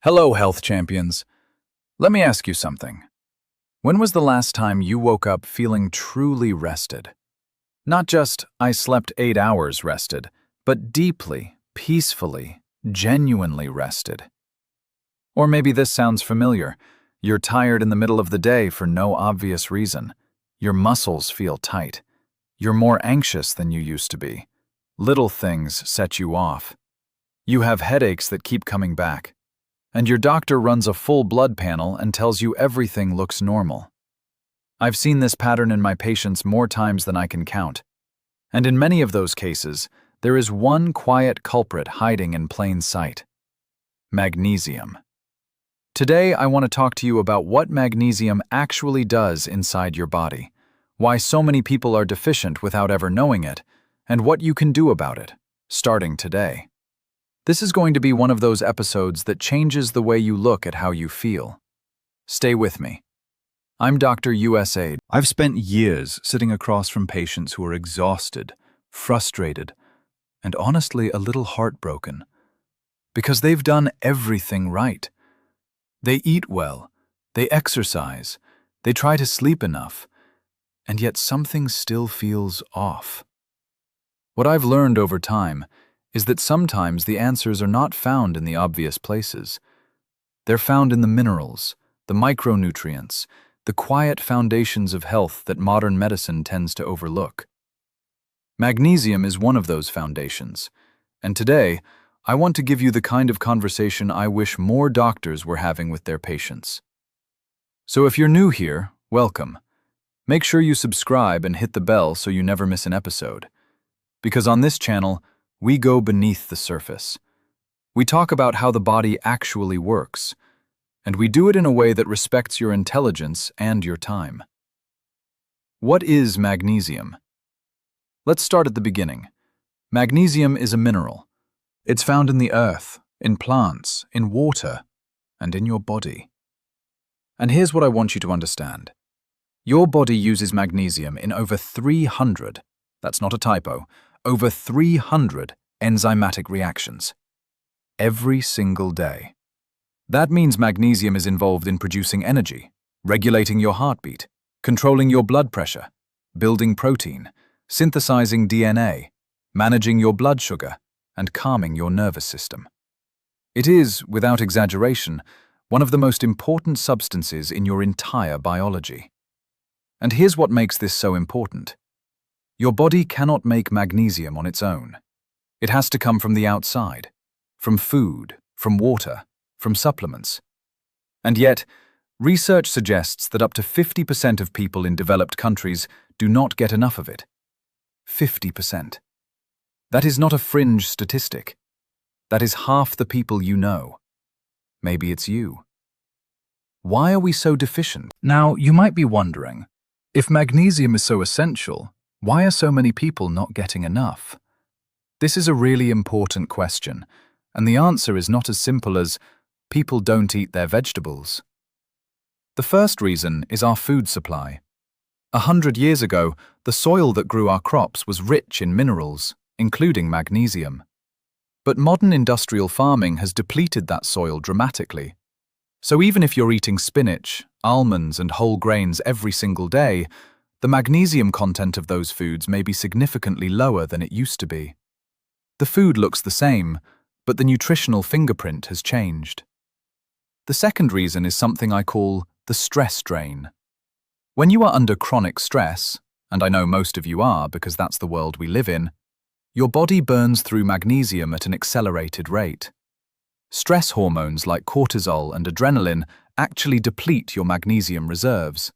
Hello, health champions. Let me ask you something. When was the last time you woke up feeling truly rested? Not just, I slept 8 hours rested, but deeply, peacefully, genuinely rested. Or maybe this sounds familiar. You're tired in the middle of the day for no obvious reason. Your muscles feel tight. You're more anxious than you used to be. Little things set you off. You have headaches that keep coming back. And your doctor runs a full blood panel and tells you everything looks normal. I've seen this pattern in my patients more times than I can count. And in many of those cases, there is one quiet culprit hiding in plain sight: magnesium. Today, I want to talk to you about what magnesium actually does inside your body, why so many people are deficient without ever knowing it, and what you can do about it, starting today. This is going to be one of those episodes that changes the way you look at how you feel. Stay with me. I'm Dr. Usaid. I've spent years sitting across from patients who are exhausted, frustrated, and honestly a little heartbroken. Because they've done everything right. They eat well, they exercise, they try to sleep enough, and yet something still feels off. What I've learned over time is that sometimes the answers are not found in the obvious places. They're found in the minerals, the micronutrients, the quiet foundations of health that modern medicine tends to overlook. Magnesium is one of those foundations, and today, I want to give you the kind of conversation I wish more doctors were having with their patients. So if you're new here, welcome. Make sure you subscribe and hit the bell so you never miss an episode. Because on this channel, we go beneath the surface. We talk about how the body actually works, and we do it in a way that respects your intelligence and your time. What is magnesium? Let's start at the beginning. Magnesium is a mineral. It's found in the earth, in plants, in water, and in your body. And here's what I want you to understand. Your body uses magnesium in over 300, that's not a typo, over 300 enzymatic reactions every single day. That means magnesium is involved in producing energy, regulating your heartbeat, controlling your blood pressure, building protein, synthesizing DNA, managing your blood sugar, and calming your nervous system. It is, without exaggeration, one of the most important substances in your entire biology. And here's what makes this so important. Your body cannot make magnesium on its own. It has to come from the outside, from food, from water, from supplements. And yet, research suggests that up to 50% of people in developed countries do not get enough of it. 50%. That is not a fringe statistic. That is half the people you know. Maybe it's you. Why are we so deficient? Now, you might be wondering, if magnesium is so essential, why are so many people not getting enough? This is a really important question, and the answer is not as simple as people don't eat their vegetables. The first reason is our food supply. 100 years ago, the soil that grew our crops was rich in minerals, including magnesium. But modern industrial farming has depleted that soil dramatically. So even if you're eating spinach, almonds, and whole grains every single day, the magnesium content of those foods may be significantly lower than it used to be. The food looks the same, but the nutritional fingerprint has changed. The second reason is something I call the stress drain. When you are under chronic stress, and I know most of you are because that's the world we live in, your body burns through magnesium at an accelerated rate. Stress hormones like cortisol and adrenaline actually deplete your magnesium reserves.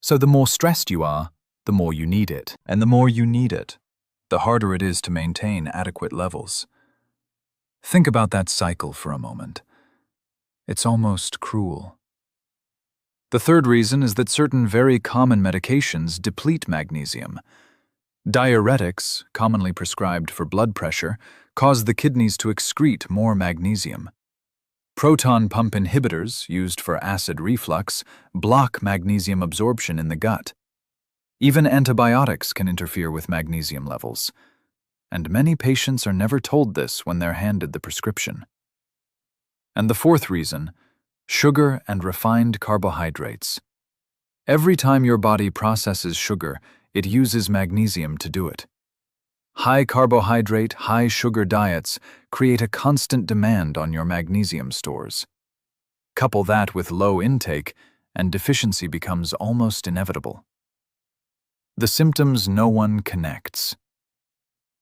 So the more stressed you are, the more you need it. And the more you need it, the harder it is to maintain adequate levels. Think about that cycle for a moment. It's almost cruel. The third reason is that certain very common medications deplete magnesium. Diuretics, commonly prescribed for blood pressure, cause the kidneys to excrete more magnesium. Proton pump inhibitors, used for acid reflux, block magnesium absorption in the gut. Even antibiotics can interfere with magnesium levels. And many patients are never told this when they're handed the prescription. And the fourth reason, sugar and refined carbohydrates. Every time your body processes sugar, it uses magnesium to do it. High carbohydrate, high sugar diets create a constant demand on your magnesium stores. Couple that with low intake, and deficiency becomes almost inevitable. The symptoms no one connects.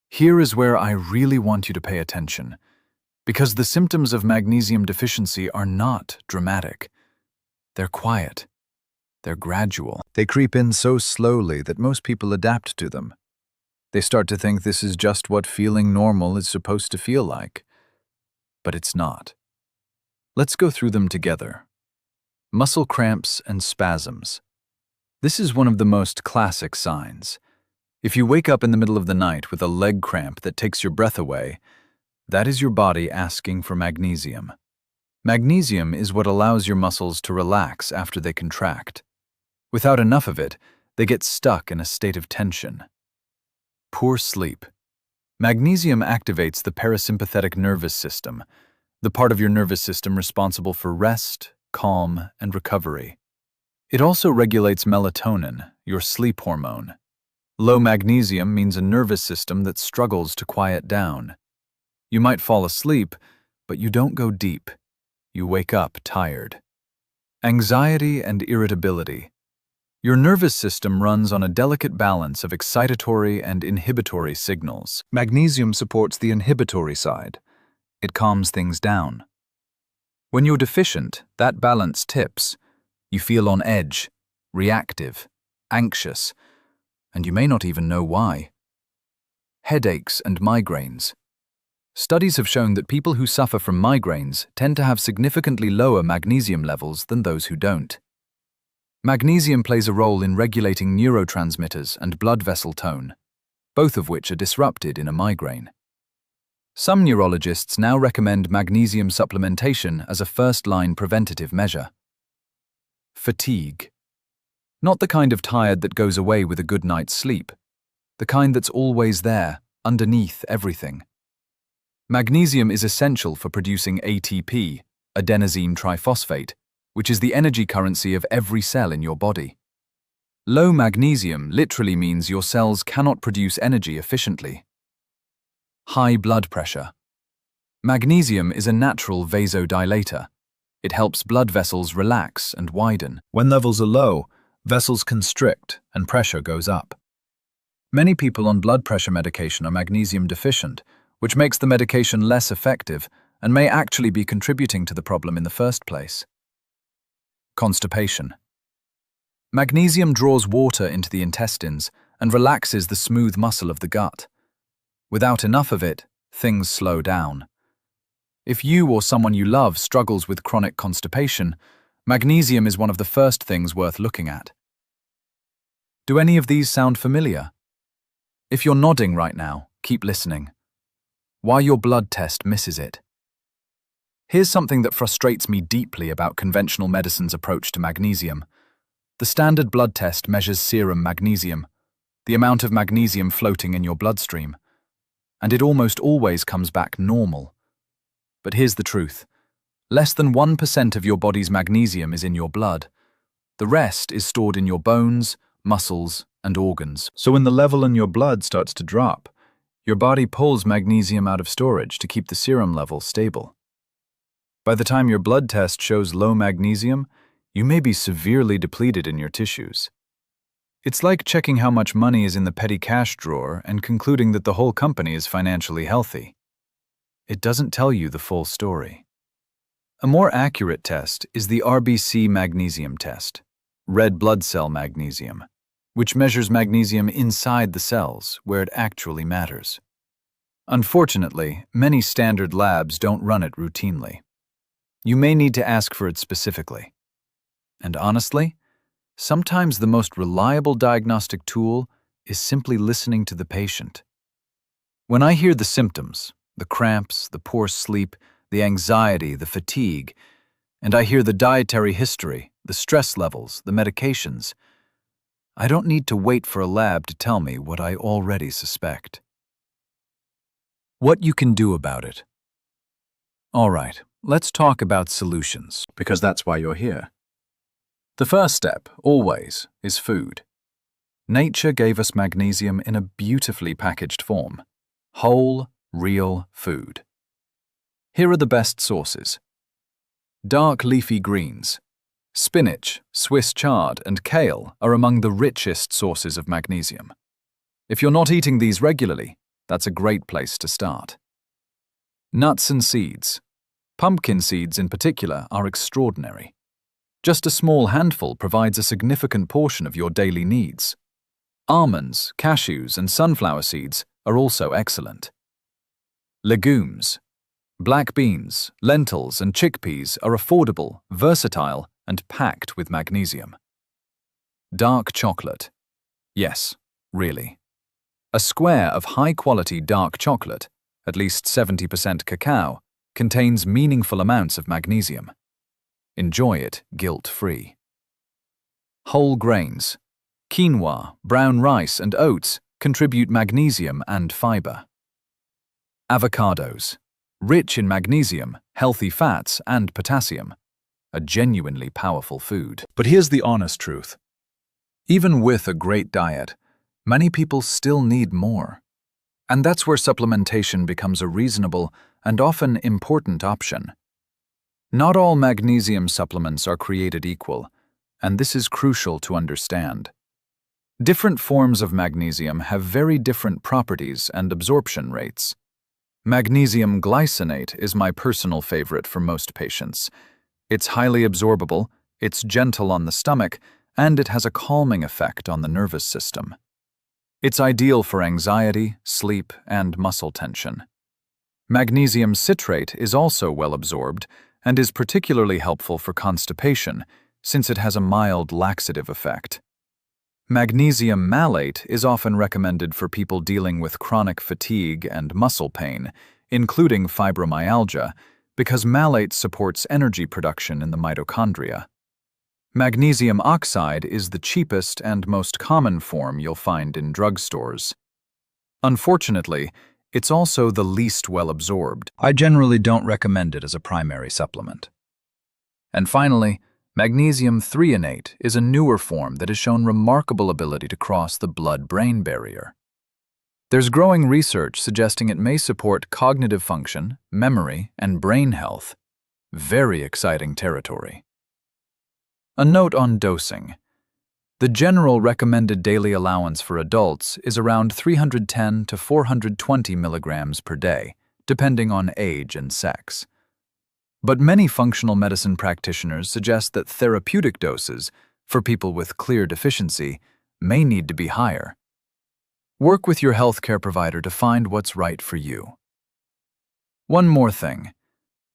Here is where I really want you to pay attention, because the symptoms of magnesium deficiency are not dramatic. They're quiet. They're gradual. They creep in so slowly that most people adapt to them. They start to think this is just what feeling normal is supposed to feel like. But it's not. Let's go through them together. Muscle cramps and spasms. This is one of the most classic signs. If you wake up in the middle of the night with a leg cramp that takes your breath away, that is your body asking for magnesium. Magnesium is what allows your muscles to relax after they contract. Without enough of it, they get stuck in a state of tension. Poor sleep. Magnesium activates the parasympathetic nervous system, the part of your nervous system responsible for rest, calm, and recovery. It also regulates melatonin, your sleep hormone. Low magnesium means a nervous system that struggles to quiet down. You might fall asleep, but you don't go deep. You wake up tired. Anxiety and irritability. Your nervous system runs on a delicate balance of excitatory and inhibitory signals. Magnesium supports the inhibitory side. It calms things down. When you're deficient, that balance tips. You feel on edge, reactive, anxious, and you may not even know why. Headaches and migraines. Studies have shown that people who suffer from migraines tend to have significantly lower magnesium levels than those who don't. Magnesium plays a role in regulating neurotransmitters and blood vessel tone, both of which are disrupted in a migraine. Some neurologists now recommend magnesium supplementation as a first-line preventative measure. Fatigue. Not the kind of tired that goes away with a good night's sleep, the kind that's always there, underneath everything. Magnesium is essential for producing ATP, adenosine triphosphate, which is the energy currency of every cell in your body. Low magnesium literally means your cells cannot produce energy efficiently. High blood pressure. Magnesium is a natural vasodilator. It helps blood vessels relax and widen. When levels are low, vessels constrict and pressure goes up. Many people on blood pressure medication are magnesium deficient, which makes the medication less effective and may actually be contributing to the problem in the first place. Constipation. Magnesium draws water into the intestines and relaxes the smooth muscle of the gut. Without enough of it, things slow down. If you or someone you love struggles with chronic constipation, magnesium is one of the first things worth looking at. Do any of these sound familiar? If you're nodding right now, keep listening. Why your blood test misses it. Here's something that frustrates me deeply about conventional medicine's approach to magnesium. The standard blood test measures serum magnesium, the amount of magnesium floating in your bloodstream, and it almost always comes back normal. But here's the truth. Less than 1% of your body's magnesium is in your blood. The rest is stored in your bones, muscles, and organs. So when the level in your blood starts to drop, your body pulls magnesium out of storage to keep the serum level stable. By the time your blood test shows low magnesium, you may be severely depleted in your tissues. It's like checking how much money is in the petty cash drawer and concluding that the whole company is financially healthy. It doesn't tell you the full story. A more accurate test is the RBC magnesium test, red blood cell magnesium, which measures magnesium inside the cells where it actually matters. Unfortunately, many standard labs don't run it routinely. You may need to ask for it specifically. And honestly, sometimes the most reliable diagnostic tool is simply listening to the patient. When I hear the symptoms, the cramps, the poor sleep, the anxiety, the fatigue, and I hear the dietary history, the stress levels, the medications, I don't need to wait for a lab to tell me what I already suspect. What you can do about it. All right, let's talk about solutions, because that's why you're here. The first step, always, is food. Nature gave us magnesium in a beautifully packaged form. Whole, real food. Here are the best sources. Dark leafy greens. Spinach, Swiss chard, and kale are among the richest sources of magnesium. If you're not eating these regularly, that's a great place to start. Nuts and seeds. Pumpkin seeds in particular are extraordinary. Just a small handful provides a significant portion of your daily needs. Almonds, cashews, and sunflower seeds are also excellent. Legumes. Black beans, lentils, and chickpeas are affordable, versatile, and packed with magnesium. Dark chocolate. Yes, really. A square of high-quality dark chocolate, at least 70% cacao, contains meaningful amounts of magnesium. Enjoy it guilt-free. Whole grains. Quinoa, brown rice, and oats contribute magnesium and fiber. Avocados. Rich in magnesium, healthy fats, and potassium. A genuinely powerful food. But here's the honest truth. Even with a great diet, many people still need more. And that's where supplementation becomes a reasonable and often important option. Not all magnesium supplements are created equal, and this is crucial to understand. Different forms of magnesium have very different properties and absorption rates. Magnesium glycinate is my personal favorite for most patients. It's highly absorbable, it's gentle on the stomach, and it has a calming effect on the nervous system. It's ideal for anxiety, sleep, and muscle tension. Magnesium citrate is also well absorbed and is particularly helpful for constipation, since it has a mild laxative effect. Magnesium malate is often recommended for people dealing with chronic fatigue and muscle pain, including fibromyalgia, because malate supports energy production in the mitochondria. Magnesium oxide is the cheapest and most common form you'll find in drugstores. Unfortunately, it's also the least well absorbed. I generally don't recommend it as a primary supplement. And finally, magnesium threonate is a newer form that has shown remarkable ability to cross the blood-brain barrier. There's growing research suggesting it may support cognitive function, memory, and brain health. Very exciting territory. A note on dosing. The general recommended daily allowance for adults is around 310 to 420 milligrams per day, depending on age and sex. But many functional medicine practitioners suggest that therapeutic doses, for people with clear deficiency, may need to be higher. Work with your healthcare provider to find what's right for you. One more thing.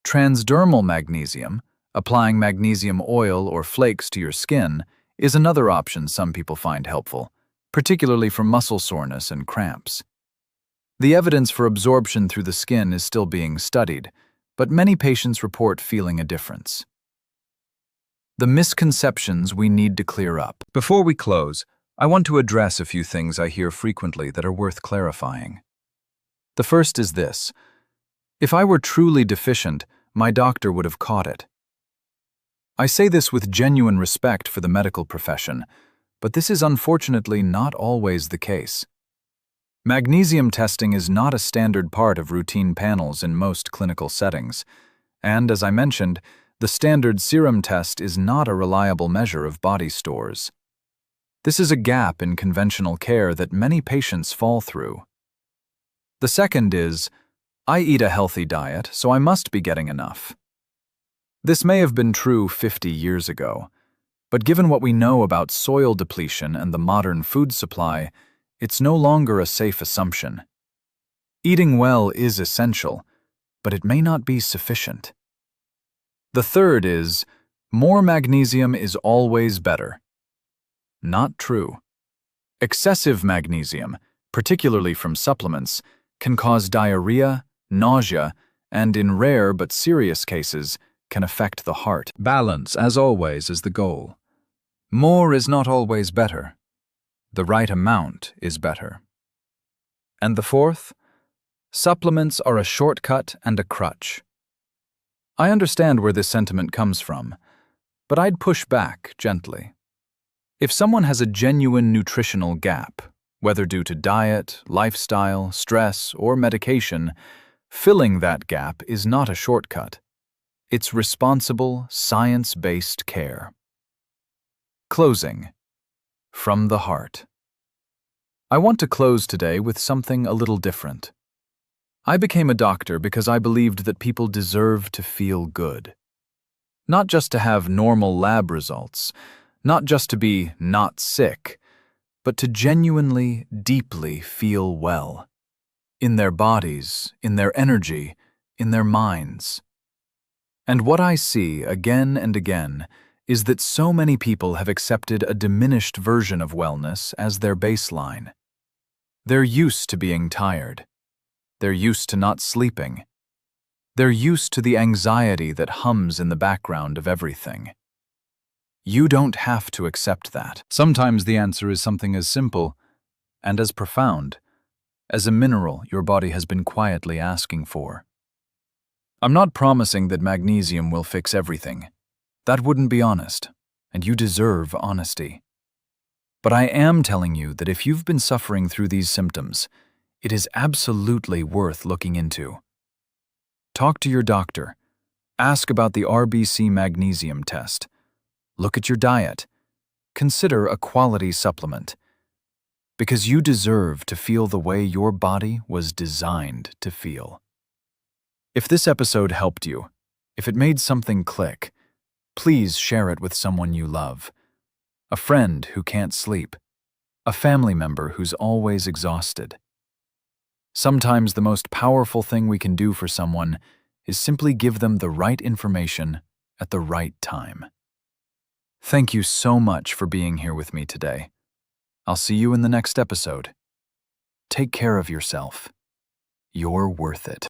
Transdermal magnesium, applying magnesium oil or flakes to your skin, is another option some people find helpful, particularly for muscle soreness and cramps. The evidence for absorption through the skin is still being studied, but many patients report feeling a difference. The misconceptions we need to clear up. Before we close, I want to address a few things I hear frequently that are worth clarifying. The first is this. If I were truly deficient, my doctor would have caught it. I say this with genuine respect for the medical profession, but this is unfortunately not always the case. Magnesium testing is not a standard part of routine panels in most clinical settings, and as I mentioned, the standard serum test is not a reliable measure of body stores. This is a gap in conventional care that many patients fall through. The second is, I eat a healthy diet, so I must be getting enough. This may have been true 50 years ago, but given what we know about soil depletion and the modern food supply, it's no longer a safe assumption. Eating well is essential, but it may not be sufficient. The third is, more magnesium is always better. Not true. Excessive magnesium, particularly from supplements, can cause diarrhea, nausea, and in rare but serious cases, can affect the heart. Balance, as always, is the goal. More is not always better. The right amount is better. And the fourth? Supplements are a shortcut and a crutch. I understand where this sentiment comes from, but I'd push back gently. If someone has a genuine nutritional gap, whether due to diet, lifestyle, stress, or medication, filling that gap is not a shortcut. It's responsible, science-based care. Closing. From the heart. I want to close today with something a little different. I became a doctor because I believed that people deserve to feel good. Not just to have normal lab results, not just to be not sick, but to genuinely, deeply feel well. In their bodies, in their energy, in their minds. And what I see again and again is that so many people have accepted a diminished version of wellness as their baseline. They're used to being tired. They're used to not sleeping. They're used to the anxiety that hums in the background of everything. You don't have to accept that. Sometimes the answer is something as simple and as profound as a mineral your body has been quietly asking for. I'm not promising that magnesium will fix everything. That wouldn't be honest, and you deserve honesty. But I am telling you that if you've been suffering through these symptoms, it is absolutely worth looking into. Talk to your doctor. Ask about the RBC magnesium test. Look at your diet. Consider a quality supplement. Because you deserve to feel the way your body was designed to feel. If this episode helped you, if it made something click, please share it with someone you love. A friend who can't sleep. A family member who's always exhausted. Sometimes the most powerful thing we can do for someone is simply give them the right information at the right time. Thank you so much for being here with me today. I'll see you in the next episode. Take care of yourself. You're worth it.